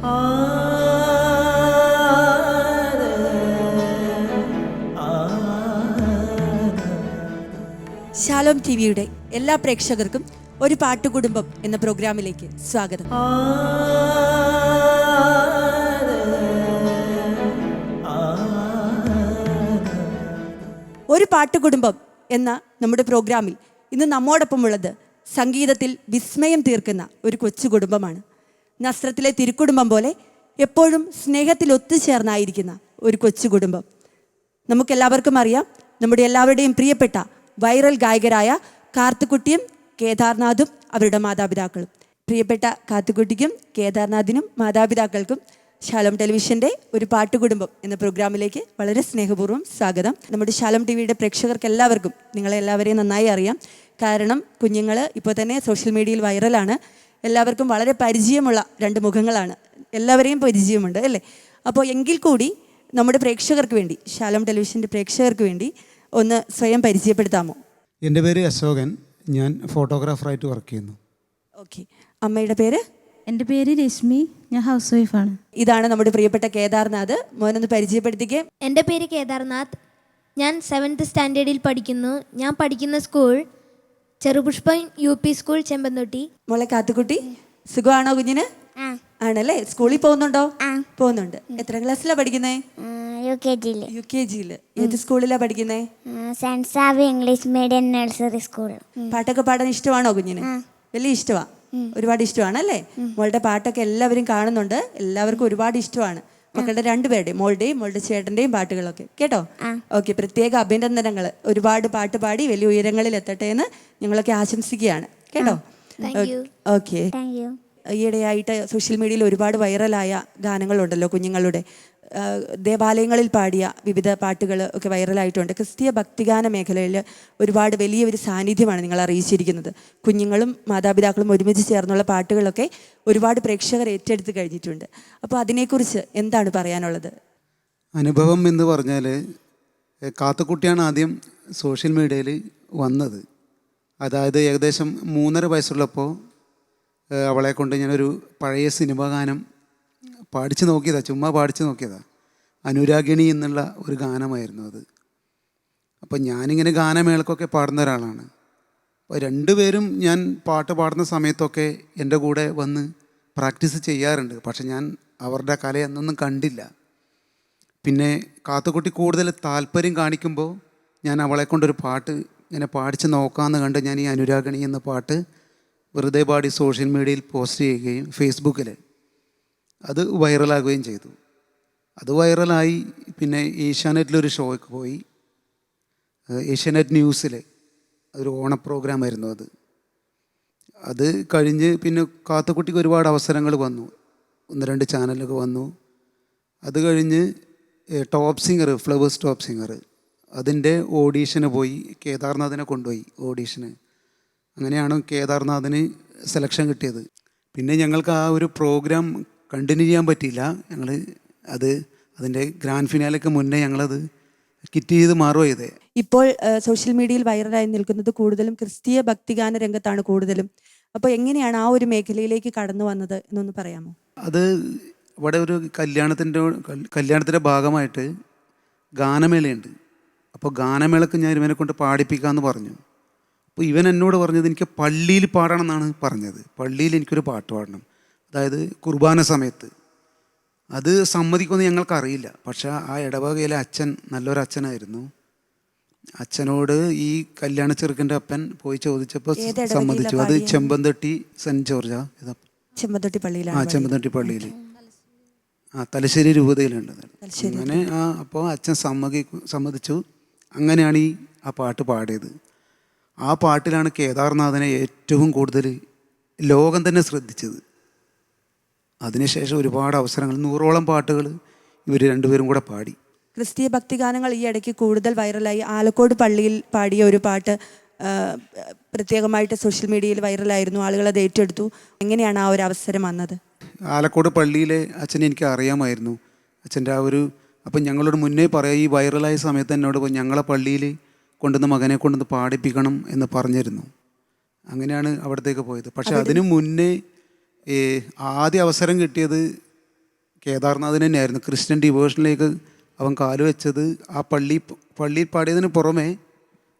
ശാലോം ടിവിയുടെ എല്ലാ പ്രേക്ഷകർക്കും ഒരു പാട്ടുകുടുംബം എന്ന പ്രോഗ്രാമിലേക്ക് സ്വാഗതം. ഒരു പാട്ടുകുടുംബം എന്ന നമ്മുടെ പ്രോഗ്രാമിൽ ഇന്ന് നമ്മോടൊപ്പമുള്ളത് സംഗീതത്തിൽ വിസ്മയം തീർക്കുന്ന ഒരു കൊച്ചു കുടുംബമാണ്. നസ്രത്തിലെ തിരുക്കുടുംബം പോലെ എപ്പോഴും സ്നേഹത്തിൽ ഒത്തുചേർന്നായിരിക്കുന്ന ഒരു കൊച്ചു കുടുംബം. നമുക്കെല്ലാവർക്കും അറിയാം, നമ്മുടെ എല്ലാവരുടെയും പ്രിയപ്പെട്ട വൈറൽ ഗായകരായ കാർത്തുകുട്ടിയും കേദാർനാഥും അവരുടെ മാതാപിതാക്കളും. പ്രിയപ്പെട്ട കാർത്തുകുട്ടിക്കും കേദാർനാഥിനും മാതാപിതാക്കൾക്കും ശാലോം ടെലിവിഷൻ്റെ ഒരു പാട്ടുകുടുംബം എന്ന പ്രോഗ്രാമിലേക്ക് വളരെ സ്നേഹപൂർവ്വം സ്വാഗതം. നമ്മുടെ ശാലോം ടിവിയുടെ പ്രേക്ഷകർക്ക് എല്ലാവർക്കും നിങ്ങളെല്ലാവരെയും നന്നായി അറിയാം. കാരണം കുഞ്ഞുങ്ങൾ ഇപ്പോൾ തന്നെ സോഷ്യൽ മീഡിയയിൽ വൈറലാണ്. എല്ലാവർക്കും വളരെ പരിചയമുള്ള രണ്ട് മുഖങ്ങളാണ്, എല്ലാവരെയും പരിചയമുണ്ട് അല്ലേ? അപ്പോൾ എങ്കിൽ കൂടി നമ്മുടെ പ്രേക്ഷകർക്ക് വേണ്ടി, ശാലോം ടെലിവിഷൻ്റെ പ്രേക്ഷകർക്ക് വേണ്ടി ഒന്ന് സ്വയം പരിചയപ്പെടുത്താമോ? എൻ്റെ പേര് അശോകൻ, ഞാൻ ഫോട്ടോഗ്രാഫറായിട്ട് വർക്ക് ചെയ്യുന്നു. ഓക്കെ. അമ്മയുടെ പേര്? എൻ്റെ പേര് രശ്മി, ഞാൻ ഹൗസ് വൈഫാണ്. ഇതാണ് നമ്മുടെ പ്രിയപ്പെട്ട കേദാർനാഥ്. മോനൊന്ന് പരിചയപ്പെടുത്തിക്കേ. എൻ്റെ പേര് കേദാർനാഥ്, ഞാൻ 7th സ്റ്റാൻഡേർഡിൽ പഠിക്കുന്നു. ഞാൻ പഠിക്കുന്ന school Cherupushpam UP school Chempanthotti. മോളെ കാത്തുകുട്ടി, സുഖമാണോ കുഞ്ഞിന്? ആണല്ലേ. സ്കൂളിൽ പോകുന്നുണ്ടോ? പോകുന്നുണ്ട്. എത്ര ക്ലാസ്സിലാണ് പഠിക്കുന്നേ? UKG. ഏത് സ്കൂളിലാണ് പഠിക്കുന്നേ? സെന്റ് സാവി ഇംഗ്ലീഷ് മീഡിയം നഴ്സറി സ്കൂൾ. പാട്ടൊക്കെ പാടാൻ ഇഷ്ടമാണോ കുഞ്ഞിന്? വലിയ ഇഷ്ടമാ, ഒരുപാട് ഇഷ്ടമാണല്ലേ? മോളുടെ പാട്ടൊക്കെ എല്ലാവരും കാണുന്നുണ്ട്, എല്ലാവർക്കും ഒരുപാട് ഇഷ്ടമാണ്. മക്കളുടെ രണ്ടുപേരുടെയും, മോളുടെ ചേട്ടൻ്റെയും പാട്ടുകളൊക്കെ കേട്ടോ. ഓക്കെ. പ്രത്യേക അഭിനന്ദനങ്ങൾ. ഒരുപാട് പാട്ട് പാടി വലിയ ഉയരങ്ങളിൽ എത്തട്ടെ എന്ന് ഞങ്ങളൊക്കെ ആശംസിക്കുകയാണ് കേട്ടോ. ഓക്കെ. ഈയിടെയായിട്ട് സോഷ്യൽ മീഡിയയിൽ ഒരുപാട് വൈറലായ ഗാനങ്ങളുണ്ടല്ലോ കുഞ്ഞുങ്ങളുടെ. ദേവാലയങ്ങളിൽ പാടിയ വിവിധ പാട്ടുകൾ ഒക്കെ വൈറലായിട്ടുണ്ട്. ക്രിസ്തീയ ഭക്തിഗാന മേഖലയിൽ ഒരുപാട് വലിയൊരു സാന്നിധ്യമാണ് നിങ്ങൾ അറിയിച്ചിരിക്കുന്നത്. കുഞ്ഞുങ്ങളും മാതാപിതാക്കളും ഒരുമിച്ച് ചേർന്നുള്ള പാട്ടുകളൊക്കെ ഒരുപാട് പ്രേക്ഷകർ ഏറ്റെടുത്ത് കഴിഞ്ഞിട്ടുണ്ട്. അപ്പോൾ അതിനെക്കുറിച്ച് എന്താണ് പറയാനുള്ളത്? അനുഭവം എന്ന് പറഞ്ഞാൽ, കാത്തുകുട്ടിയാണ് ആദ്യം സോഷ്യൽ മീഡിയയിൽ വന്നത്. അതായത് ഏകദേശം 3.5 വയസ്സുള്ളപ്പോൾ അവളെ കൊണ്ട് ഞാനൊരു പഴയ സിനിമ ഗാനം പാടിച്ചു നോക്കിയതാണ്, ചുമ്മാ പാടിച്ചു നോക്കിയതാണ്. അനുരാഗിണി എന്നുള്ള ഒരു ഗാനമായിരുന്നു അത്. അപ്പോൾ ഞാനിങ്ങനെ ഗാനമേളക്കൊക്കെ പാടുന്ന ഒരാളാണ്. അപ്പോൾ രണ്ടുപേരും ഞാൻ പാട്ട് പാടുന്ന സമയത്തൊക്കെ എൻ്റെ കൂടെ വന്ന് പ്രാക്ടീസ് ചെയ്യാറുണ്ട്. പക്ഷെ ഞാൻ അവരുടെ കല എന്നൊന്നും കണ്ടില്ല. പിന്നെ കാത്തുകുട്ടി കൂടുതൽ താല്പര്യം കാണിക്കുമ്പോൾ ഞാൻ അവളെ കൊണ്ടൊരു പാട്ട് ഇങ്ങനെ പാടിച്ച് നോക്കാമെന്ന് കണ്ട് ഞാൻ ഈ അനുരാഗിണി എന്ന പാട്ട് വെറുതെ പാടി സോഷ്യൽ മീഡിയയിൽ പോസ്റ്റ് ചെയ്യുകയും ഫേസ്ബുക്കിൽ അത് വൈറലാകുകയും ചെയ്തു. അത് വൈറലായി. പിന്നെ ഏഷ്യാനെറ്റിലൊരു ഷോയ്ക്ക് പോയി. ഏഷ്യാനെറ്റ് ന്യൂസിൽ ഒരു ഓണ പ്രോഗ്രാമായിരുന്നു അത്. അത് കഴിഞ്ഞ് പിന്നെ കാത്തുകുട്ടിക്ക് ഒരുപാട് അവസരങ്ങൾ വന്നു, 1-2 ചാനലൊക്കെ വന്നു. അത് കഴിഞ്ഞ് top singer, flowers top singer, അതിൻ്റെ ഓഡീഷന് പോയി. കേദാർനാഥിനെ കൊണ്ടുപോയി ഓഡീഷന്. അങ്ങനെയാണ് കേദാർനാഥിന് സെലക്ഷൻ കിട്ടിയത്. പിന്നെ ഞങ്ങൾക്ക് ആ ഒരു പ്രോഗ്രാം കണ്ടിന്യൂ ചെയ്യാൻ പറ്റിയില്ല. ഞങ്ങൾ അതിൻ്റെ ഗ്രാൻഡ് ഫിനാലയ്ക്ക് മുന്നേ ഞങ്ങളത് കിറ്റ് ചെയ്ത് മാറുക ചെയ്തേ. ഇപ്പോൾ സോഷ്യൽ മീഡിയയിൽ വൈറലായി നിൽക്കുന്നത് കൂടുതലും ക്രിസ്തീയ ഭക്തിഗാന രംഗത്താണ് കൂടുതലും. അപ്പോൾ എങ്ങനെയാണ് ആ ഒരു മേഖലയിലേക്ക് കടന്നു വന്നത് എന്നൊന്ന് പറയാമോ? അത് ഇവിടെ ഒരു കല്യാണത്തിൻ്റെ ഭാഗമായിട്ട് ഗാനമേളയുണ്ട്. അപ്പോൾ ഗാനമേളക്ക് ഞാൻ ഇവനെ കൊണ്ട് പാടിപ്പിക്കാമെന്ന് പറഞ്ഞു. അപ്പോൾ ഇവൻ എന്നോട് പറഞ്ഞത് എനിക്ക് പള്ളിയിൽ പാടണം എന്നാണ് പറഞ്ഞത്. പള്ളിയിൽ എനിക്കൊരു പാട്ട് പാടണം, അതായത് കുർബാന സമയത്ത്. അത് സമ്മതിക്കുമെന്ന് ഞങ്ങൾക്കറിയില്ല. പക്ഷേ ആ ഇടവകയിലെ അച്ഛൻ നല്ലൊരു അച്ഛനായിരുന്നു. അച്ഛനോട് ഈ കല്യാണ ചെറുക്കൻ്റെ അപ്പൻ പോയി ചോദിച്ചപ്പോൾ സമ്മതിച്ചു. അത് ചെമ്പന്തൊട്ടി സെൻറ്റ് ജോർജാ, ചെമ്പന്തൊട്ടി പള്ളിയിലാണ്. ചെമ്പന്തൊട്ടി പള്ളിയിൽ, തലശ്ശേരി രൂപതയിലുണ്ട്. അങ്ങനെ അപ്പോൾ അച്ഛൻ സമ്മതിച്ചു. അങ്ങനെയാണ് ആ പാട്ട് പാടിയത്. ആ പാട്ടിലാണ് കേദാർനാഥിനെ ഏറ്റവും കൂടുതൽ ലോകം തന്നെ ശ്രദ്ധിച്ചത്. അതിനുശേഷം ഒരുപാട് അവസരങ്ങൾ, 100ഓളം പാട്ടുകൾ ഇവർ രണ്ടുപേരും കൂടെ പാടി. ക്രിസ്തീയ ഭക്തിഗാനങ്ങൾ ഈ ഇടയ്ക്ക് കൂടുതൽ വൈറലായി. ആലക്കോട് പള്ളിയിൽ പാടിയ ഒരു പാട്ട് പ്രത്യേകമായിട്ട് സോഷ്യൽ മീഡിയയിൽ വൈറലായിരുന്നു. ആളുകൾ അത് ഏറ്റെടുത്തു. എങ്ങനെയാണ് ആ ഒരു അവസരം വന്നത്? ആലക്കോട് പള്ളിയിലെ അച്ഛനെ എനിക്ക് അറിയാമായിരുന്നു. അച്ഛൻ്റെ ആ ഒരു, അപ്പം ഞങ്ങളോട് മുന്നേ പറയാം, ഈ വൈറലായ സമയത്ത് എന്നോട് ഞങ്ങളെ പള്ളിയിൽ കൊണ്ടുവന്ന് മകനെ കൊണ്ടുവന്ന് പാടിപ്പിക്കണം എന്ന് പറഞ്ഞിരുന്നു. അങ്ങനെയാണ് അവിടത്തേക്ക് പോയത്. പക്ഷെ അതിനു മുന്നേ ആദ്യ അവസരം കിട്ടിയത് കേദാർനാഥിന് തന്നെയായിരുന്നു. ക്രിസ്ത്യൻ ഡിവോഷനിലേക്ക് അവൻ കാലുവെച്ചത് ആ പള്ളിയിൽ പാടിയതിന് പുറമെ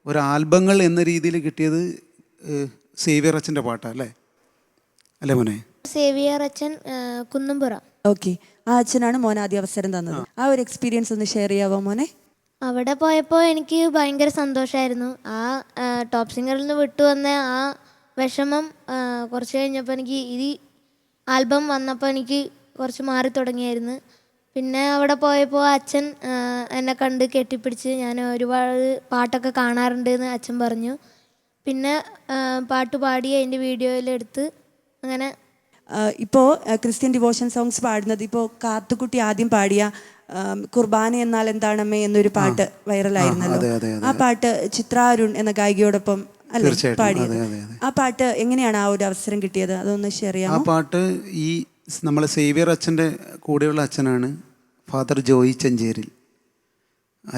ഒരു ആൽബങ്ങൾ എന്ന രീതിയിൽ കിട്ടിയത് സേവ്യർ അച്ഛൻ്റെ പാട്ടാണ് അല്ലേ മോനെ? സേവിയർ അച്ഛൻ കുന്നുംപുറ. ഓക്കെ, ആ അച്ഛനാണ് മോൻ ആദ്യ അവസരം തന്നത്. ആ ഒരു എക്സ്പീരിയൻസ് ഒന്ന് ഷെയർ ചെയ്യാവോ മോനെ? അവിടെ പോയപ്പോൾ എനിക്ക് ഭയങ്കര സന്തോഷമായിരുന്നു. ആ ടോപ്പ് സിംഗറിൽ നിന്ന് വിട്ടുവന്ന ആ വിഷമം കുറച്ച് കഴിഞ്ഞപ്പോൾ എനിക്ക് ഈ ആൽബം വന്നപ്പോൾ എനിക്ക് കുറച്ച് മാറി തുടങ്ങിയായിരുന്നു. പിന്നെ അവിടെ പോയപ്പോൾ അച്ഛൻ എന്നെ കണ്ട് കെട്ടിപ്പിടിച്ച് ഞാൻ ഒരുപാട് പാട്ടൊക്കെ കാണാറുണ്ട് എന്ന് അച്ഛൻ പറഞ്ഞു. പിന്നെ പാട്ട് പാടി അതിൻ്റെ വീഡിയോയിലെടുത്ത് അങ്ങനെ. ഇപ്പോൾ ക്രിസ്ത്യൻ ഡിവോഷൻ സോങ്സ് പാടുന്നത്, ഇപ്പോൾ കാത്തുക്കുട്ടി ആദ്യം പാടിയ കുർബാന എന്നാൽ എന്താണമ്മേ എന്നൊരു പാട്ട് വൈറലായിരുന്നല്ലോ. ആ പാട്ട് ചിത്ര അരുൺ എന്ന ഗായികയോടൊപ്പം അല്ലേ പാടിയത്? ആ പാട്ട് എങ്ങനെയാണ് ആ ഒരു അവസരം കിട്ടിയത്? അതൊന്ന് ഷെയർ ചെയ്യാം. ആ പാട്ട് ഈ നമ്മളെ സേവ്യർ അച്ഛൻ്റെ കൂടെയുള്ള അച്ഛനാണ് ഫാദർ ജോയി ചെഞ്ചേരിൽ.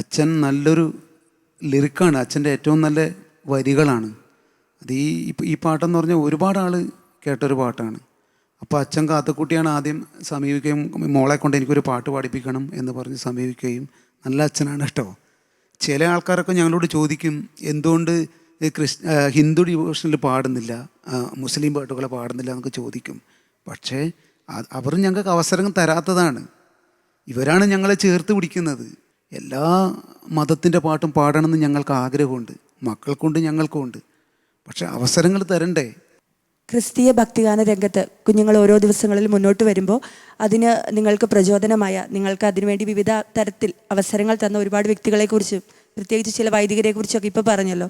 അച്ഛൻ നല്ലൊരു ലിറിക്കാണ്, അച്ഛൻ്റെ ഏറ്റവും നല്ല വരികളാണ് അത്. ഈ പാട്ടെന്ന് പറഞ്ഞാൽ ഒരുപാട് ആൾ കേട്ടൊരു പാട്ടാണ്. അപ്പോൾ അച്ഛൻ കാത്തുക്കുട്ടിയാണ് ആദ്യം സമീപിക്കുകയും മോളെ കൊണ്ട് എനിക്കൊരു പാട്ട് പാടിപ്പിക്കണം എന്ന് പറഞ്ഞ് സമീപിക്കുകയും, നല്ല അച്ഛനാണ് കേട്ടോ. ചില ആൾക്കാരൊക്കെ ഞങ്ങളോട് ചോദിക്കും എന്തുകൊണ്ട് ഹിന്ദു ഡിവോഷനിൽ പാടുന്നില്ല, മുസ്ലിം പാട്ടുകളെ പാടുന്നില്ല എന്നൊക്കെ ചോദിക്കും. പക്ഷേ അവർ ഞങ്ങൾക്ക് അവസരം തരാത്തതാണ്. ഇവരാണ് ഞങ്ങളെ ചേർത്ത് പിടിക്കുന്നത്. എല്ലാ മതത്തിൻ്റെ പാട്ടും പാടണമെന്ന് ഞങ്ങൾക്ക് ആഗ്രഹമുണ്ട്, മക്കൾക്കുണ്ട് ഞങ്ങൾക്കുമുണ്ട്. പക്ഷെ അവസരങ്ങൾ തരണ്ടേ? ക്രിസ്തീയ ഭക്തിഗാന രംഗത്ത് കുഞ്ഞുങ്ങൾ ഓരോ ദിവസങ്ങളിൽ മുന്നോട്ട് വരുമ്പോൾ അതിന് നിങ്ങൾക്ക് പ്രചോദനമായ, നിങ്ങൾക്ക് അതിനുവേണ്ടി വിവിധ തരത്തിൽ അവസരങ്ങൾ തന്ന ഒരുപാട് വ്യക്തികളെക്കുറിച്ച്, പ്രത്യേകിച്ച് ചില വൈദികരെക്കുറിച്ചൊക്കെ ഇപ്പോൾ പറഞ്ഞല്ലോ.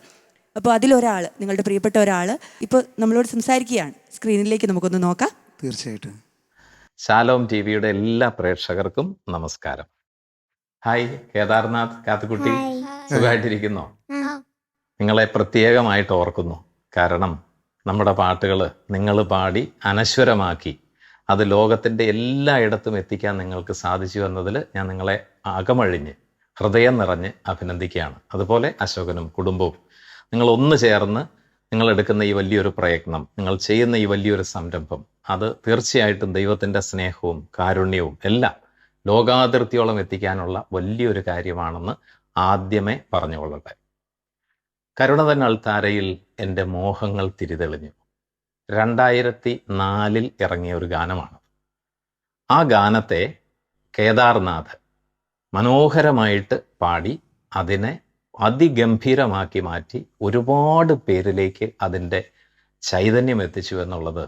അപ്പോൾ അതിലൊരാൾ, നിങ്ങളുടെ പ്രിയപ്പെട്ട ഒരാൾ ഇപ്പോൾ നമ്മളോട് സംസാരിക്കുകയാണ്. സ്ക്രീനിലേക്ക് നമുക്കൊന്ന് നോക്കാം. തീർച്ചയായിട്ടും. ശാലോം ടി വിയുടെ എല്ലാ പ്രേക്ഷകർക്കും നമസ്കാരം. ഹായ് കേദാർനാഥ്, കാത്തുക്കുട്ടി, സുഖമായിട്ടിരിക്കുന്നോ? നിങ്ങളെ പ്രത്യേകമായിട്ട് ഓർക്കുന്നു. കാരണം നമ്മുടെ പാട്ടുകൾ നിങ്ങൾ പാടി അനശ്വരമാക്കി അത് ലോകത്തിൻ്റെ എല്ലായിടത്തും എത്തിക്കാൻ നിങ്ങൾക്ക് സാധിച്ചു എന്നതിൽ ഞാൻ നിങ്ങളെ അകമഴിഞ്ഞ് ഹൃദയം നിറഞ്ഞ് അഭിനന്ദിക്കുകയാണ്. അതുപോലെ അശോകനും കുടുംബവും നിങ്ങൾ ഒന്ന് ചേർന്ന് നിങ്ങളെടുക്കുന്ന ഈ വലിയൊരു പ്രയത്നം, നിങ്ങൾ ചെയ്യുന്ന ഈ വലിയൊരു സംരംഭം, അത് തീർച്ചയായിട്ടും ദൈവത്തിൻ്റെ സ്നേഹവും കാരുണ്യവും എല്ലാം ലോകാതിർത്തിയോളം എത്തിക്കാനുള്ള വലിയൊരു കാര്യമാണെന്ന് ആദ്യമേ പറഞ്ഞുകൊള്ളട്ടെ. കരുണതൻ അൾത്താരയിൽ എൻ്റെ മോഹങ്ങൾ തിരിതെളിഞ്ഞു 2004 ഇറങ്ങിയ ഒരു ഗാനമാണ്. ആ ഗാനത്തെ കേദാർനാഥ് മനോഹരമായിട്ട് പാടി അതിനെ അതിഗംഭീരമാക്കി മാറ്റി ഒരുപാട് പേരിലേക്ക് അതിൻ്റെ ചൈതന്യം എത്തിച്ചു എന്നുള്ളത്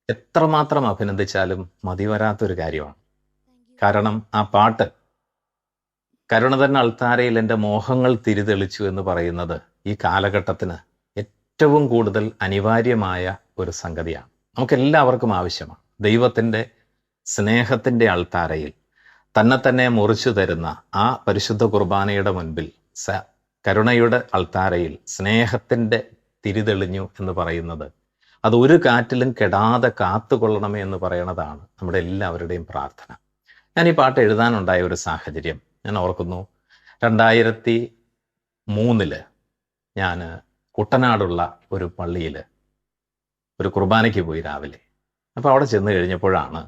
എത്രമാത്രം അഭിനന്ദിച്ചാലും മതിവരാത്തൊരു കാര്യമാണ്. കാരണം ആ പാട്ട് കരുണതൻ അൾത്താരയിൽ എൻ്റെ മോഹങ്ങൾ തിരിതെളിച്ചു എന്ന് പറയുന്നത് ഈ കാലഘട്ടത്തിന് ഏറ്റവും കൂടുതൽ അനിവാര്യമായ ഒരു സംഗതിയാണ്. നമുക്കെല്ലാവർക്കും ആവശ്യമാണ്. ദൈവത്തിൻ്റെ സ്നേഹത്തിൻ്റെ അൾത്താരയിൽ തന്നെ മുറിച്ചു തരുന്ന ആ പരിശുദ്ധ കുർബാനയുടെ മുൻപിൽ കരുണയുടെ അൾത്താരയിൽ സ്നേഹത്തിൻ്റെ തിരിതെളിഞ്ഞു എന്ന് പറയുന്നത്, അത് ഒരു കാറ്റിലും കെടാതെ കാത്തുകൊള്ളണമേ എന്ന് പറയണതാണ് നമ്മുടെ എല്ലാവരുടെയും പ്രാർത്ഥന. ഞാൻ ഈ പാട്ട് എഴുതാനുണ്ടായ ഒരു സാഹചര്യം ഞാൻ ഓർക്കുന്നു. 2003 ഞാൻ കുട്ടനാടുള്ള ഒരു പള്ളിയിൽ ഒരു കുർബാനയ്ക്ക് പോയി രാവിലെ. അപ്പോൾ അവിടെ ചെന്ന് കഴിഞ്ഞപ്പോഴാണ്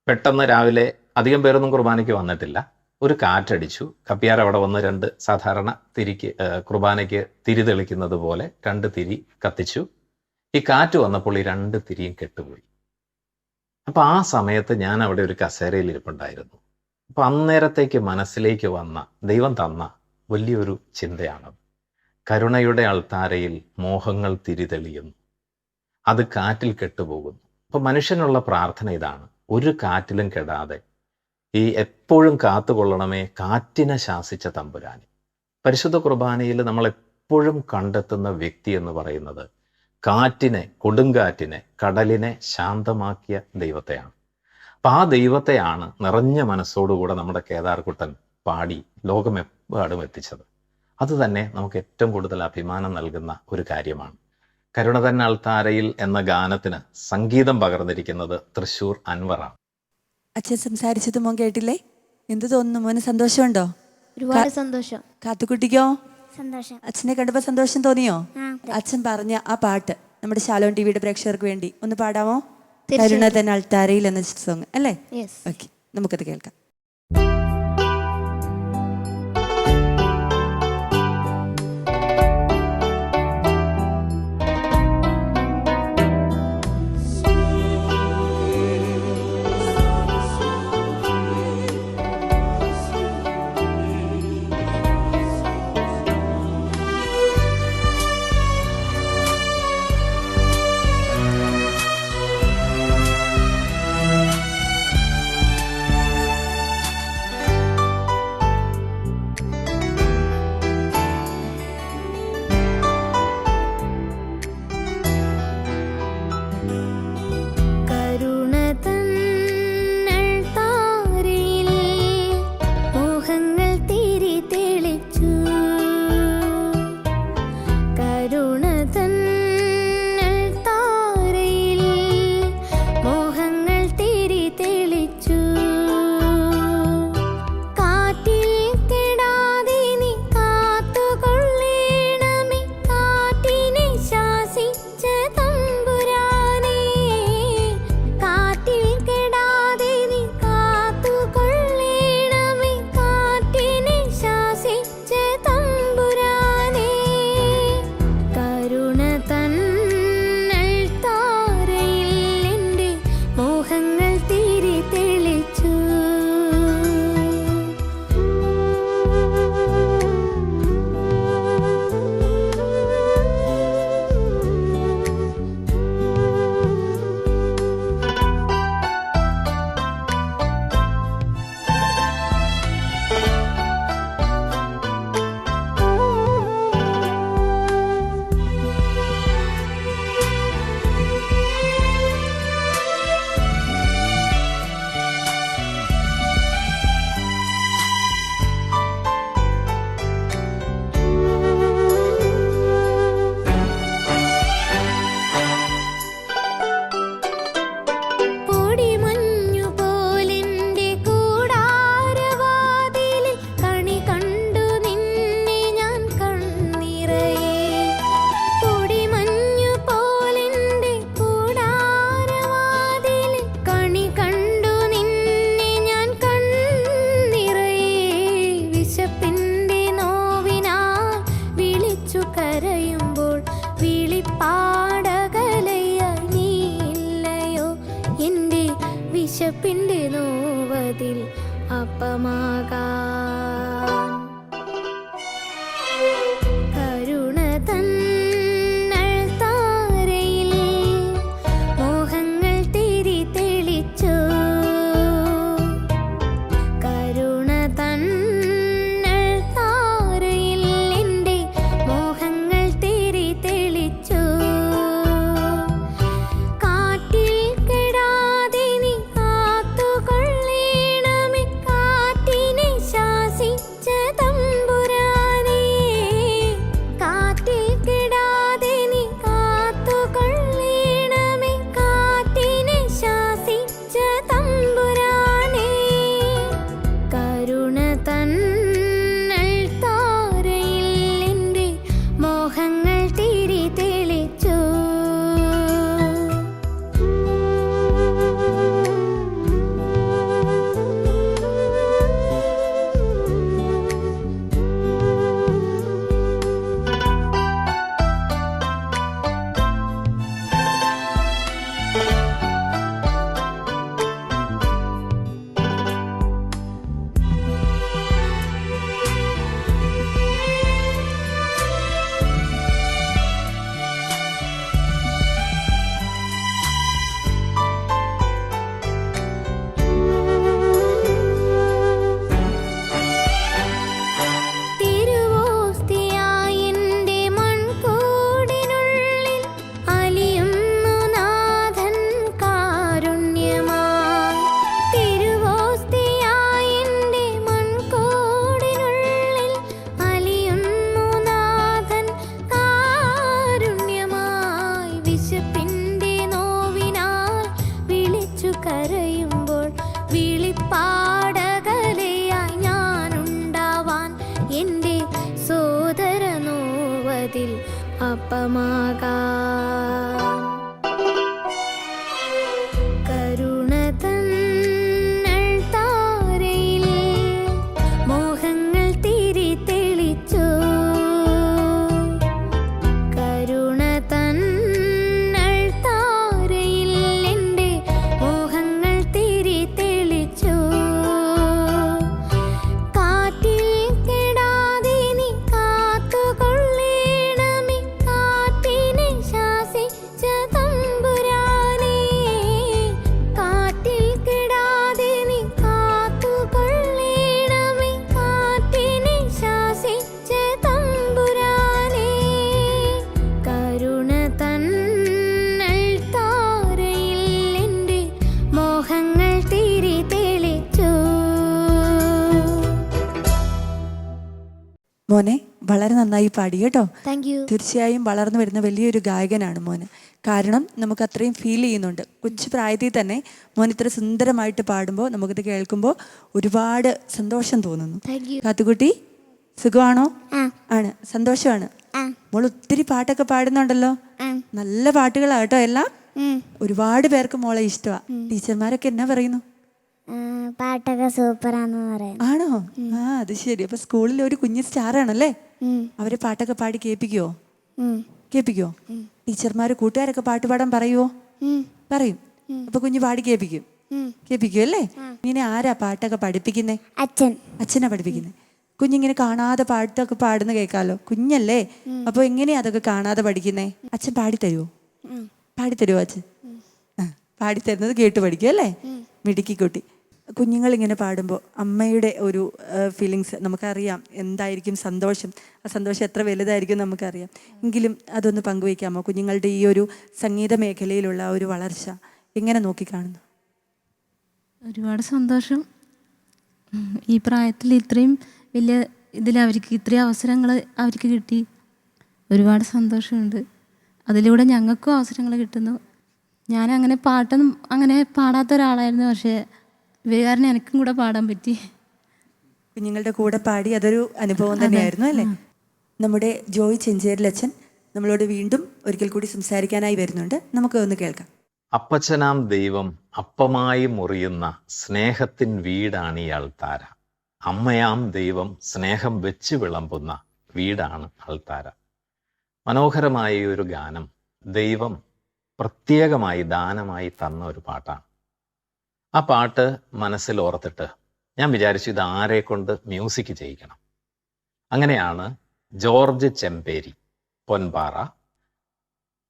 പെട്ടെന്ന്, രാവിലെ അധികം പേരൊന്നും കുർബാനയ്ക്ക് വന്നിട്ടില്ല, ഒരു കാറ്റടിച്ചു. കപ്പിയാർ അവിടെ വന്ന് 2 സാധാരണ കുർബാനയ്ക്ക് തിരി തെളിക്കുന്നത് പോലെ 2 തിരി കത്തിച്ചു. ഈ കാറ്റ് വന്നപ്പോൾ ഈ 2 തിരിയും കെട്ടുപോയി. അപ്പം ആ സമയത്ത് ഞാൻ അവിടെ ഒരു കസേരയിൽ ഇരിപ്പുണ്ടായിരുന്നു. അപ്പം അന്നേരത്തേക്ക് മനസ്സിലേക്ക് വന്ന, ദൈവം തന്ന വലിയൊരു ചിന്തയാണ്, കരുണയുടെ അൾത്താരയിൽ മോഹങ്ങൾ തിരിതെളിയുന്നു, അത് കാറ്റിൽ കെട്ടുപോകുന്നു. അപ്പം മനുഷ്യനുള്ള പ്രാർത്ഥന ഇതാണ്, ഒരു കാറ്റിലും കെടാതെ ഈ എപ്പോഴും കാത്തുകൊള്ളണമേ കാറ്റിനെ ശാസിച്ച തമ്പുരാനെ. പരിശുദ്ധ കുർബാനയിൽ നമ്മൾ എപ്പോഴും കണ്ടെത്തുന്ന വ്യക്തി എന്ന് പറയുന്നത് കാറ്റിനെ, കൊടുങ്കാറ്റിനെ, കടലിനെ ശാന്തമാക്കിയ ദൈവത്തെയാണ്. അപ്പം ആ ദൈവത്തെയാണ് നിറഞ്ഞ മനസ്സോടുകൂടെ നമ്മുടെ കേദാർകുട്ടൻ പാടി ലോകമെമ്പാടും എത്തിച്ചത്. അത് തന്നെ നമുക്ക് ഏറ്റവും കൂടുതൽ അഭിമാനം നൽകുന്ന ഒരു കാര്യമാണ്. കരുണതൻ അൾത്താരയിൽ എന്ന ഗാനത്തിന് സംഗീതം പകർന്നിരിക്കുന്നത് തൃശ്ശൂർ അൻവറാണ്. അച്ഛൻ സംസാരിച്ചത് മോൻ കേട്ടില്ലേ? എന്ത് തോന്നുന്നു മോന്? സന്തോഷമുണ്ടോ? ഒരുപാട് സന്തോഷം. കാത്തുക്കുട്ടിക്കോ? സന്തോഷം. അച്ഛനെ കണ്ടപ്പോൾ സന്തോഷം തോന്നിയോ? അച്ഛൻ പറഞ്ഞ ആ പാട്ട് നമ്മുടെ ശാലോം ടിവിയുടെ പ്രേക്ഷകർക്ക് വേണ്ടി ഒന്ന് പാടാമോ? കരുണതൻ അൾത്താരയിൽ എന്ന സോങ് അല്ലേ? യെസ്. ഓക്കെ, നമുക്കത് കേൾക്കാം. വിശപ്പിൻ്റെ നോവതിൽ അപ്പമാകാൻ കരുണ തന്നൾ താരയിൽ മോഹങ്ങൾ തിരി തെളിച്ചു കരുണ തന്നൾ താരയിൽ എൻ്റെ മോഹങ്ങൾ തിരി തെളിച്ചു കരയുമ്പോൾ വിളിപ്പാടകലയായി ഞാനുണ്ടാവാൻ എൻ്റെ സോദര നോവതിൽ അപ്പമാകാൻ കരുണ തന്നൾ മോനെ വളരെ നന്നായി പാടി കേട്ടോ. Thank you. തീർച്ചയായും വളർന്നു വരുന്ന വലിയൊരു ഗായകനാണ് മോന്. കാരണം നമുക്ക് അത്രയും ഫീൽ ചെയ്യുന്നുണ്ട്. കൊച്ചു പ്രായത്തിൽ തന്നെ മോൻ ഇത്ര സുന്ദരമായിട്ട് പാടുമ്പോൾ നമുക്കിത് കേൾക്കുമ്പോൾ ഒരുപാട് സന്തോഷം തോന്നുന്നു. Thank you. കാത്തുകുട്ടി സുഖമാണോ? ആ. ആണ്, സന്തോഷമാണ്. ആ. മോൾ ഒത്തിരി പാട്ടൊക്കെ പാടുന്നുണ്ടല്ലോ. ആ. നല്ല പാട്ടുകളാണ് കേട്ടോ എല്ലാം. ഉം. ഒരുപാട് പേർക്ക് മോളെ ഇഷ്ടമാണ്. ടീച്ചർമാരൊക്കെ എന്നാ പറയുന്നു? പാട്ടൊക്കെ സൂപ്പറാന്ന് പറയാം. ആണോ? ആ, അത് ശരി. അപ്പൊ സ്കൂളിൽ ഒരു കുഞ്ഞു സ്റ്റാറാണല്ലേ? ഉം. അവരെ പാട്ടൊക്കെ പാടി കേൾപ്പിക്കുവോ? ഉം. കേൾപ്പിക്കുവോ? ടീച്ചർമാര് കൂട്ടുകാരൊക്കെ പാട്ട് പാടാൻ പറയുവോ? ഉം. പറയും. അപ്പൊ കുഞ്ഞു പാടി കേൾപ്പിക്കും. ഉം. കേൾപ്പിക്കും അല്ലേ? ഇങ്ങനെ ആരാ പാട്ടൊക്കെ പഠിപ്പിക്കുന്നേ? അച്ഛൻ. അച്ഛനാ പഠിപ്പിക്കുന്നത്. കുഞ്ഞിങ്ങനെ കാണാതെ പാട്ടൊക്കെ പാടുന്ന കേൾക്കാലോ. കുഞ്ഞല്ലേ? അപ്പൊ എങ്ങനെയാ അതൊക്കെ കാണാതെ പഠിക്കുന്നേ? അച്ഛൻ പാടിത്തരുവോ? പാടിത്തരുവോ അച്ഛൻ? പാടിത്തരുന്നത് കേട്ട് പഠിക്കും അല്ലേ? മിടുക്കി കുട്ടി. കുഞ്ഞുങ്ങളിങ്ങനെ പാടുമ്പോൾ അമ്മയുടെ ഒരു ഫീലിങ്സ് നമുക്കറിയാം. എന്തായിരിക്കും സന്തോഷം? ആ സന്തോഷം എത്ര വലുതായിരിക്കും നമുക്കറിയാം. എങ്കിലും അതൊന്ന് പങ്കുവയ്ക്കാമോ? കുഞ്ഞുങ്ങളുടെ ഈ ഒരു സംഗീത മേഖലയിലുള്ള ഒരു വളർച്ച എങ്ങനെ നോക്കിക്കാണുന്നു? ഒരുപാട് സന്തോഷം. ഈ പ്രായത്തിൽ ഇത്രയും വലിയ ഇതിൽ അവർക്ക് ഇത്രയും അവസരങ്ങൾ അവർക്ക് കിട്ടി. ഒരുപാട് സന്തോഷമുണ്ട്. അതിലൂടെ ഞങ്ങൾക്കും അവസരങ്ങൾ കിട്ടുന്നു. ഞാൻ അങ്ങനെ പാട്ടൊന്നും അങ്ങനെ പാടാത്ത ഒരാളായിരുന്നു. പക്ഷേ ഇവ കാരണം എനിക്കും കൂടെ പാടാൻ പറ്റി. കുഞ്ഞുങ്ങളുടെ കൂടെ പാടി അതൊരു അനുഭവം തന്നെയായിരുന്നു അല്ലേ? നമ്മുടെ ജോയ് ചെഞ്ചേരിലച്ഛൻ നമ്മളോട് വീണ്ടും ഒരിക്കൽ കൂടി സംസാരിക്കാനായി വരുന്നുണ്ട്. നമുക്ക് ഒന്ന് കേൾക്കാം. അപ്പച്ചനാം ദൈവം അപ്പമായി മുറിയുന്ന സ്നേഹത്തിൻ വീടാണ് ഈ അൾത്താര. അമ്മയാം ദൈവം സ്നേഹം വെച്ച് വിളമ്പുന്ന വീടാണ് അൾത്താര. മനോഹരമായ ഈ ഒരു ഗാനം ദൈവം പ്രത്യേകമായി ദാനമായി തന്ന ഒരു പാട്ടാണ്. ആ പാട്ട് മനസ്സിൽ ഓർത്തിട്ട് ഞാൻ വിചാരിച്ചു ഇത് ആരെ കൊണ്ട് മ്യൂസിക് ചെയ്യിക്കണം. അങ്ങനെയാണ് ജോർജ് ചെമ്പേരി പൊൻപാറ,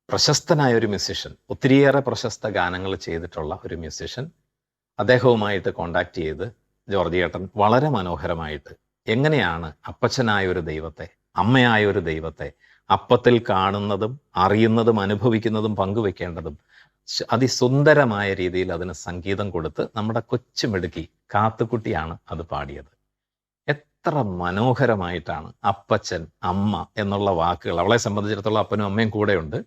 പ്രശസ്തനായ ഒരു മ്യൂസിഷ്യൻ, ഒത്തിരിയേറെ പ്രശസ്ത ഗാനങ്ങൾ ചെയ്തിട്ടുള്ള ഒരു മ്യൂസിഷ്യൻ, അദ്ദേഹവുമായിട്ട് കോണ്ടാക്ട് ചെയ്ത് ജോർജ് ചേട്ടൻ വളരെ മനോഹരമായിട്ട് എങ്ങനെയാണ് അപ്പച്ചനായ ഒരു ദൈവത്തെ, അമ്മയായ ഒരു ദൈവത്തെ അപ്പത്തിൽ കാണുന്നതും അറിയുന്നതും അനുഭവിക്കുന്നതും പങ്കുവെക്കേണ്ടതും അതിസുന്ദരമായ രീതിയിൽ അതിന് സംഗീതം കൊടുത്ത് നമ്മുടെ കൊച്ചുമിടുക്കി കാത്തുകുട്ടിയാണ് അത് പാടിയത്. എത്ര മനോഹരമായിട്ടാണ് അപ്പച്ചൻ, അമ്മ എന്നുള്ള വാക്കുകൾ. അവളെ സംബന്ധിച്ചിടത്തോളം അപ്പനും അമ്മയും കൂടെയുണ്ട്.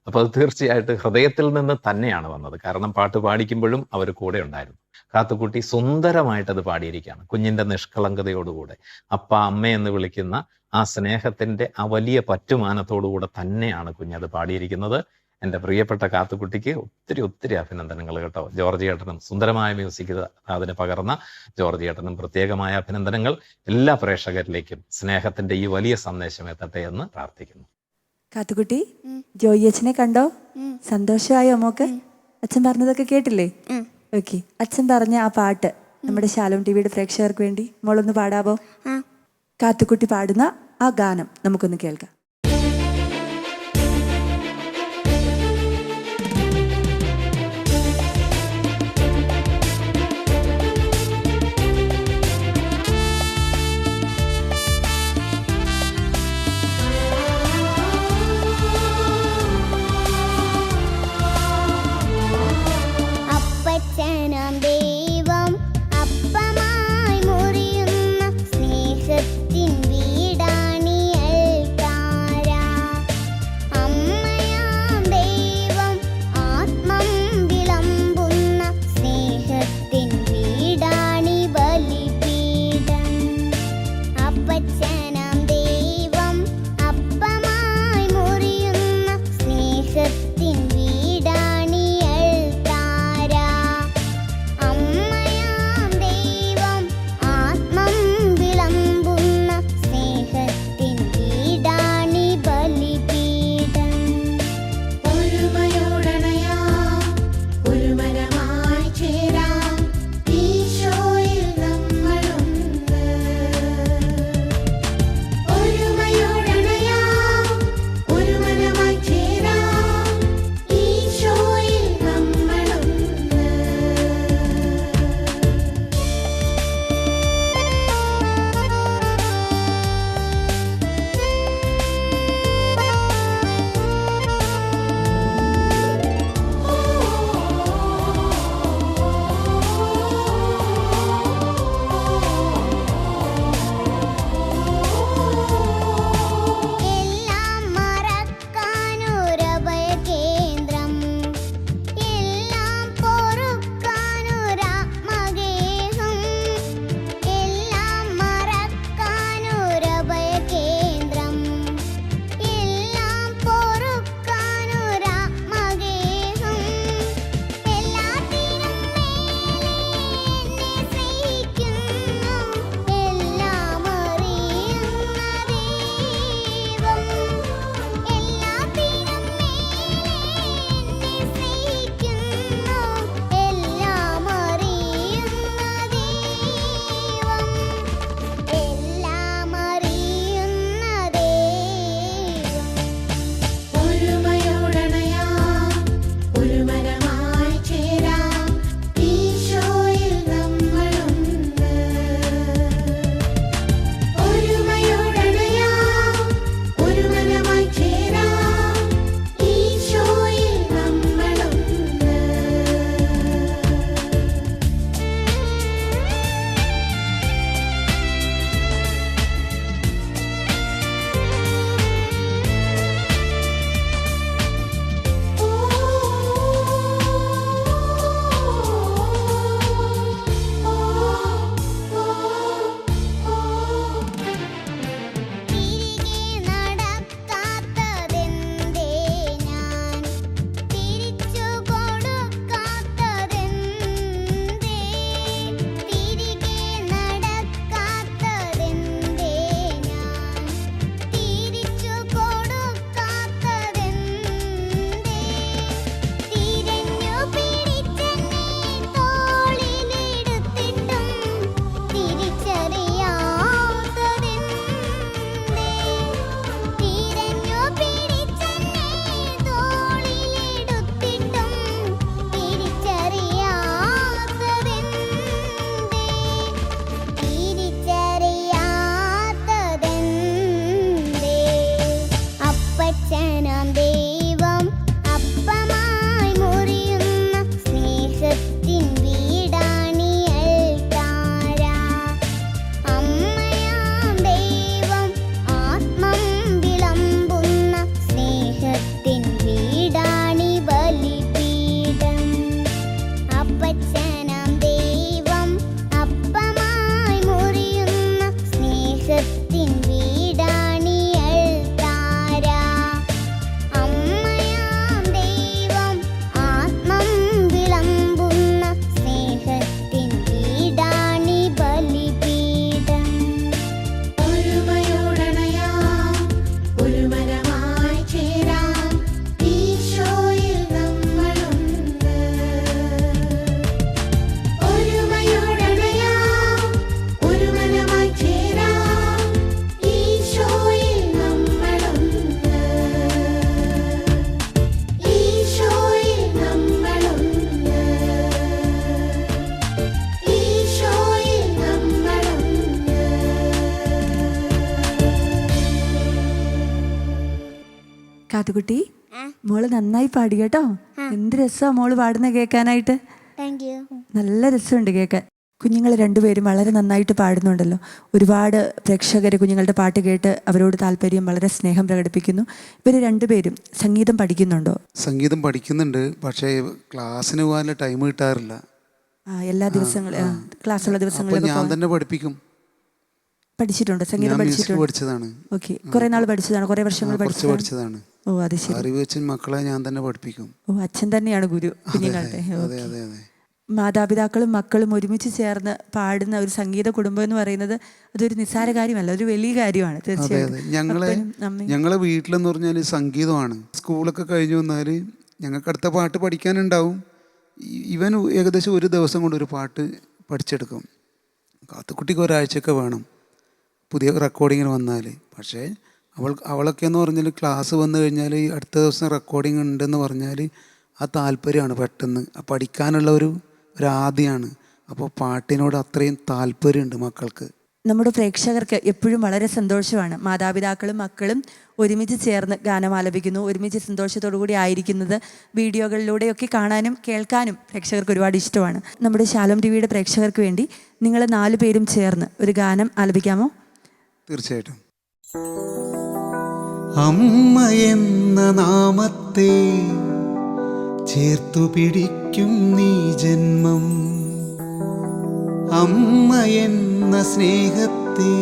അപ്പോൾ അത് തീർച്ചയായിട്ടും ഹൃദയത്തിൽ നിന്ന് തന്നെയാണ് വന്നത്. കാരണം പാട്ട് പാടിക്കുമ്പോഴും അവർ കൂടെ ഉണ്ടായിരുന്നു. കാത്തുകുട്ടി സുന്ദരമായിട്ടത് പാടിയിരിക്കുകയാണ്. കുഞ്ഞിൻ്റെ നിഷ്കളങ്കതയോടുകൂടെ അപ്പ അമ്മ എന്ന് വിളിക്കുന്ന ആ സ്നേഹത്തിൻ്റെ ആ വലിയ പറ്റുമാനത്തോടുകൂടെ തന്നെയാണ് കുഞ്ഞത് പാടിയിരിക്കുന്നത്. എൻ്റെ പ്രിയപ്പെട്ട കാത്തുകുട്ടിക്ക് ഒത്തിരി ഒത്തിരി അഭിനന്ദനങ്ങൾ കേട്ടോ. ജോർജ് ചേട്ടനും സുന്ദരമായ മ്യൂസിക് അതിന് പകർന്ന ജോർജ് ചേട്ടനും പ്രത്യേകമായ അഭിനന്ദനങ്ങൾ. എല്ലാ പ്രേക്ഷകരിലേക്കും സ്നേഹത്തിൻ്റെ ഈ വലിയ സന്ദേശം എത്തട്ടെ എന്ന് പ്രാർത്ഥിക്കുന്നു. കാത്തുകുട്ടി, ജോയി അച്ഛനെ കണ്ടോ? സന്തോഷമായോ മോക്ക്? അച്ഛൻ പറഞ്ഞതൊക്കെ കേട്ടില്ലേ? ഓക്കെ. അച്ഛൻ പറഞ്ഞ ആ പാട്ട് നമ്മുടെ ശാലോം ടിവിയുടെ പ്രേക്ഷകർക്ക് വേണ്ടി മോളൊന്ന് പാടാവോ? കാത്തുകുട്ടി പാടുന്ന ആ ഗാനം നമുക്കൊന്ന് കേൾക്കാം. അപ്പച്ചനാം ദൈവം അപ്പമായി മുറിയുന്ന സ്നേഹത്തിൻ വീടാണി അൾത്താര. കാത്തുകുട്ടി, മോള് നന്നായി പാടി കേട്ടോ. എന്ത് രസമാണ് മോള് പാടുന്ന കേൾക്കാനായിട്ട്. Thank you. നല്ല രസമുണ്ട് കേൾക്കാൻ. കുഞ്ഞുങ്ങൾ രണ്ടുപേരും വളരെ നന്നായിട്ട് പാടുന്നുണ്ടല്ലോ. ഒരുപാട് പ്രേക്ഷകർ കുഞ്ഞുങ്ങളുടെ പാട്ട് കേട്ട് അവരോട് താല്പര്യം, വളരെ സ്നേഹം പ്രകടിപ്പിക്കുന്നു. ഇവർ രണ്ടുപേരും സംഗീതം പഠിക്കുന്നുണ്ടോ? സംഗീതം പഠിക്കുന്നുണ്ട്, പക്ഷേ ക്ലാസ്സിന് പോകാനുള്ള ടൈം കിട്ടാറില്ല. എല്ലാ ദിവസങ്ങളും ക്ലാസ്സുള്ള ദിവസങ്ങളിൽ ഞാൻ തന്നെ പഠിപ്പിക്കും. പഠിച്ചിട്ടുണ്ടോ? സംഗീതം പഠിച്ചിട്ടുണ്ട്. പഠിച്ചതാണ്. ഓക്കെ, കുറെ നാൾ പഠിച്ചതാണ്, കുറെ വർഷങ്ങൾ പഠിച്ചതാണ്. ഓ അത് ശരി. അറിവ് വെച്ച് മക്കളെ ഞാൻ തന്നെ പഠിപ്പിക്കും. ഓ, അച്ഛൻ തന്നെയാണ് ഗുരു കുഞ്ഞുങ്ങളുടെ. അതെ അതെ അതെ. മാതാപിതാക്കളും മക്കളും ഒരുമിച്ച് ചേർന്ന് പാടുന്ന ഒരു സംഗീത കുടുംബം എന്ന് പറയുന്നത് അതൊരു നിസ്സാര കാര്യമല്ല, ഒരു വലിയ കാര്യമാണ് തീർച്ചയായിട്ടും. ഞങ്ങളെ വീട്ടിലെന്ന് പറഞ്ഞാൽ സംഗീതമാണ്. സ്കൂളൊക്കെ കഴിഞ്ഞു വന്നാൽ ഞങ്ങൾക്ക് അടുത്ത പാട്ട് പഠിക്കാനുണ്ടാവും. ഇവൻ ഏകദേശം ഒരു ദിവസം കൊണ്ട് ഒരു പാട്ട് പഠിച്ചെടുക്കും. കാത്തുക്കുട്ടിക്ക് ഒരാഴ്ചയൊക്കെ വേണം പുതിയ റെക്കോർഡിങ്ങിന് വന്നാൽ. പക്ഷേ അവളൊക്കെ എന്ന് പറഞ്ഞാൽ ക്ലാസ് വന്നു കഴിഞ്ഞാൽ അടുത്ത ദിവസം റെക്കോർഡിങ് ഉണ്ടെന്ന് പറഞ്ഞാൽ ആ താല്പര്യമാണ്, പെട്ടെന്ന് പഠിക്കാനുള്ള ഒരു ആദിയാണ്. അപ്പോൾ പാട്ടിനോട് അത്രയും താല്പര്യമുണ്ട് മക്കൾക്ക്. നമ്മുടെ പ്രേക്ഷകർക്ക് എപ്പോഴും വളരെ സന്തോഷമാണ് മാതാപിതാക്കളും മക്കളും ഒരുമിച്ച് ചേർന്ന് ഗാനം ആലപിക്കുന്നു, ഒരുമിച്ച് സന്തോഷത്തോടു കൂടി ആയിരിക്കുന്നത് വീഡിയോകളിലൂടെയൊക്കെ കാണാനും കേൾക്കാനും പ്രേക്ഷകർക്ക് ഒരുപാട് ഇഷ്ടമാണ്. നമ്മുടെ ശാലോം ടിവിയുടെ പ്രേക്ഷകർക്ക് വേണ്ടി നിങ്ങൾ 4 പേരും ചേർന്ന് ഒരു ഗാനം ആലപിക്കാമോ? തീർച്ചയായിട്ടും. അമ്മ എന്ന നാമത്തെ ചേർത്തു പിടിക്കും നീ ജന്മം, അമ്മ എന്ന സ്നേഹത്തെ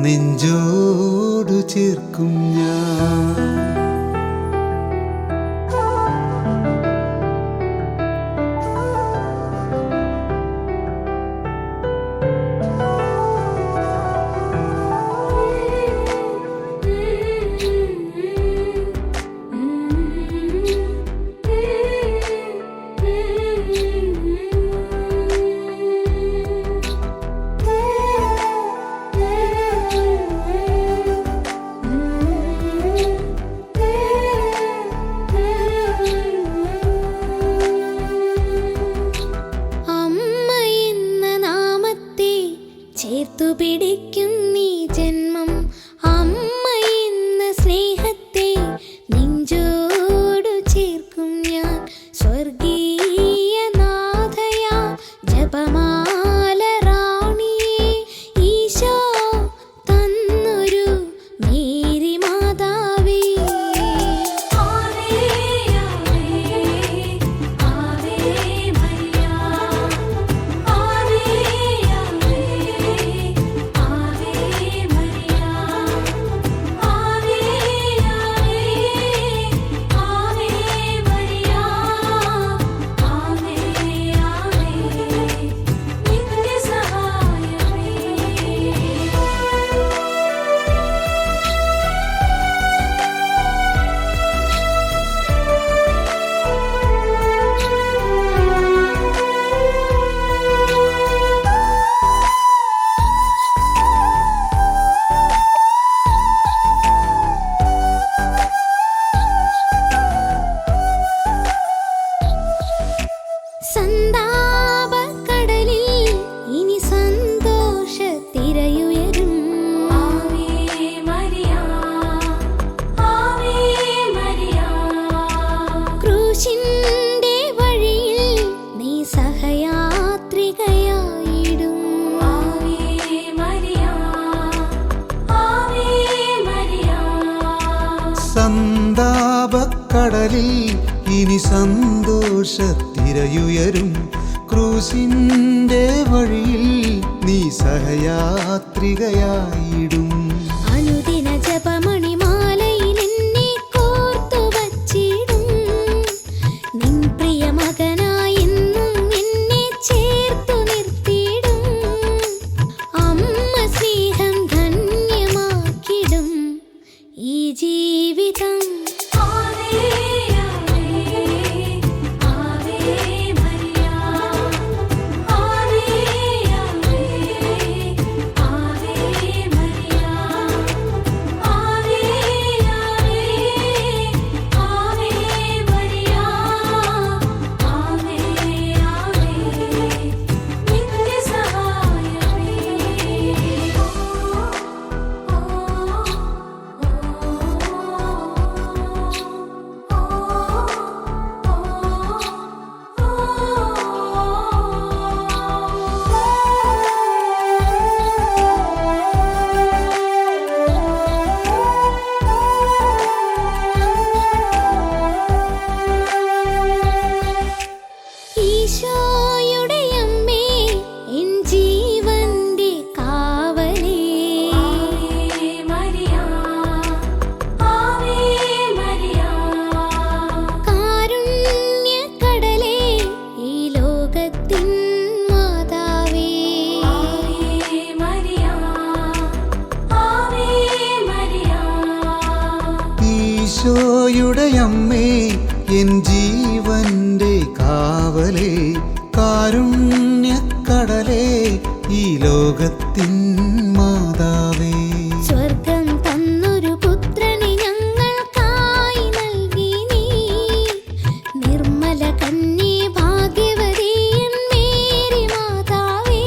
നെഞ്ചോടു ചേർക്കും ഞാൻ. ചേർത്തു പിടിക്കും നീ ജന്മം, അമ്മ എന്ന സ്നേഹത്തെ നെഞ്ചോടു ചേർക്കും ഞാൻ. സ്വർഗീയ നാഥയാ ജപമാല റാണിയെ ഈശോ തന്നൊരു മേരി മാതാവേ. ആവേ ആവേ ആവേ മരിയ, ആവേ ആവേ ആവേ മരിയ, ആവേ ആവേ ആവേ മരിയ, ആവേ ആവേ നിത്യസഹായമേ. സന്താപക്കടലിൽ ഇനി സന്തോഷത്തിരയുയരും. Ave Maria, Ave Maria. ക്രൂശിന്റെ വഴിയിൽ നീ സഹയാത്രികയായിടും. Ave Maria, Ave Maria. സന്താപക്കടലിൽ ഇനി സന്തോഷത്തിരയുയരും. ക്രൂശിന്റെ വഴിയിൽ നീ സഹയാത്രികയായിടും. അനുദിന ജപമണിമാലയിൽ എന്നെ കോർത്തു വച്ചിടും. നിൻ പ്രിയ മകനായി എന്നും എന്നെ ചേർത്തു നിർത്തിയിടും. അമ്മ സ്നേഹം ധന്യമാക്കിടും ഈ ജീവിതം. ആവേ ആവേ ആവേ മരിയ, ആവേ ആവേ ആവേ മരിയ, ഈശോയുടെ അമ്മേ എൻ ജീവന്റെ കാവലേ കാരുണ്യക്കടലേ ഈ ലോകത്തിൻ മാതാവേ ഈശോയുടെ അമ്മേ എൻ ജീവന്റെ കാവലേ കാരുണ്യക്കടലേ ഈ ലോകത്തിൻ മാതാവേ. സ്വർഗം തന്നൊരു പുത്രനെ ഞങ്ങൾക്കായി നൽകി നീ നിർമ്മല കന്യേ ഭാഗ്യവതി എൻ മേരി മാതാവേ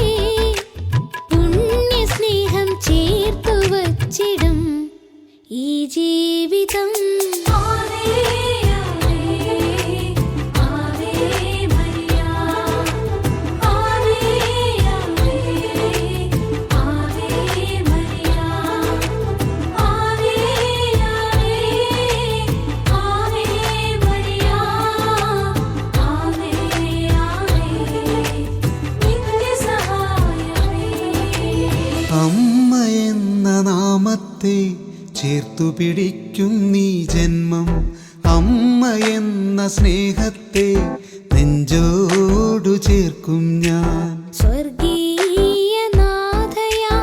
പുണ്യ സ്നേഹം ചേർത്തു വച്ചിടും ഈ ജീവിതം അമ്മ എന്ന നാമത്തെ ചേർത്തു പിടിക്കും നീ ജന്മം. അമ്മ എന്ന സ്നേഹത്തെ നെഞ്ചോടു ചേർക്കും ഞാൻ. സ്വർഗീയ നാഥയാ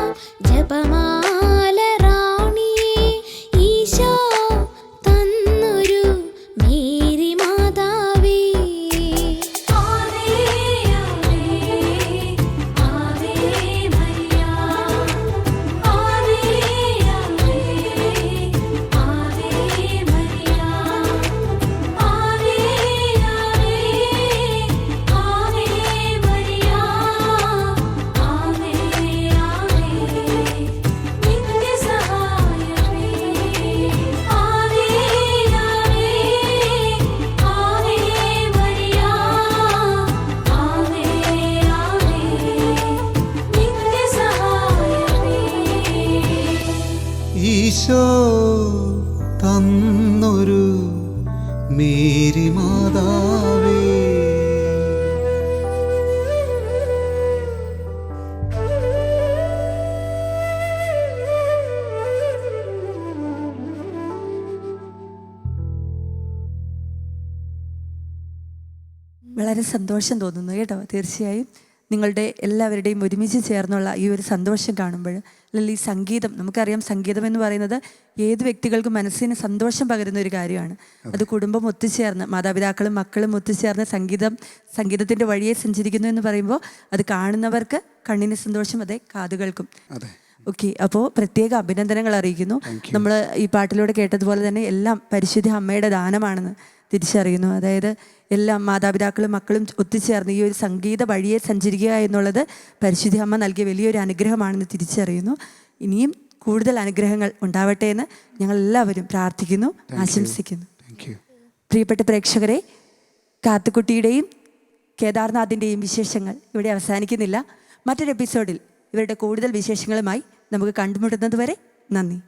ജപമാല റാണിയേ ഈശോ തന്നൊരു മേരി മാതാവേ ഈശോ തന്നൊരു മേരി മാതാവേ. വളരെ സന്തോഷം തോന്നുന്നു കേട്ടോ. തീർച്ചയായും നിങ്ങളുടെ എല്ലാവരുടെയും ഒരുമിച്ച് ചേർന്നുള്ള ഈ ഒരു സന്തോഷം കാണുമ്പോൾ, അല്ലെങ്കിൽ ഈ സംഗീതം, നമുക്കറിയാം സംഗീതം എന്ന് പറയുന്നത് ഏത് വ്യക്തികൾക്കും മനസ്സിന് സന്തോഷം പകരുന്ന ഒരു കാര്യമാണ്. അത് കുടുംബം ഒത്തുചേർന്ന്, മാതാപിതാക്കളും മക്കളും ഒത്തുചേർന്ന് സംഗീതത്തിൻ്റെ വഴിയെ സഞ്ചരിക്കുന്നു എന്ന് പറയുമ്പോൾ അത് കാണുന്നവർക്ക് കണ്ണിന് സന്തോഷം, അതെ കാതുകൾക്കും. ഓക്കെ, അപ്പോൾ പ്രത്യേക അഭിനന്ദനങ്ങൾ അറിയിക്കുന്നു. നമ്മൾ ഈ പാട്ടിലൂടെ കേട്ടതുപോലെ തന്നെ എല്ലാം പരിശുദ്ധ അമ്മയുടെ ദാനമാണെന്ന് തിരിച്ചറിയുന്നു. അതായത് എല്ലാം മാതാപിതാക്കളും മക്കളും ഒത്തുചേർന്ന് ഈ ഒരു സംഗീത വഴിയെ സഞ്ചരിക്കുക എന്നുള്ളത് പരിശുദ്ധ അമ്മ നൽകിയ വലിയൊരു അനുഗ്രഹമാണെന്ന് തിരിച്ചറിയുന്നു. ഇനിയും കൂടുതൽ അനുഗ്രഹങ്ങൾ ഉണ്ടാവട്ടെ എന്ന് ഞങ്ങളെല്ലാവരും പ്രാർത്ഥിക്കുന്നു, ആശംസിക്കുന്നു. പ്രിയപ്പെട്ട പ്രേക്ഷകരെ, കാത്തുക്കുട്ടിയുടെയും കേദാർനാഥിൻ്റെയും വിശേഷങ്ങൾ ഇവിടെ അവസാനിക്കുന്നില്ല. മറ്റൊരു എപ്പിസോഡിൽ ഇവരുടെ കൂടുതൽ വിശേഷങ്ങളുമായി നമുക്ക് കണ്ടുമുട്ടുന്നത് വരെ നന്ദി.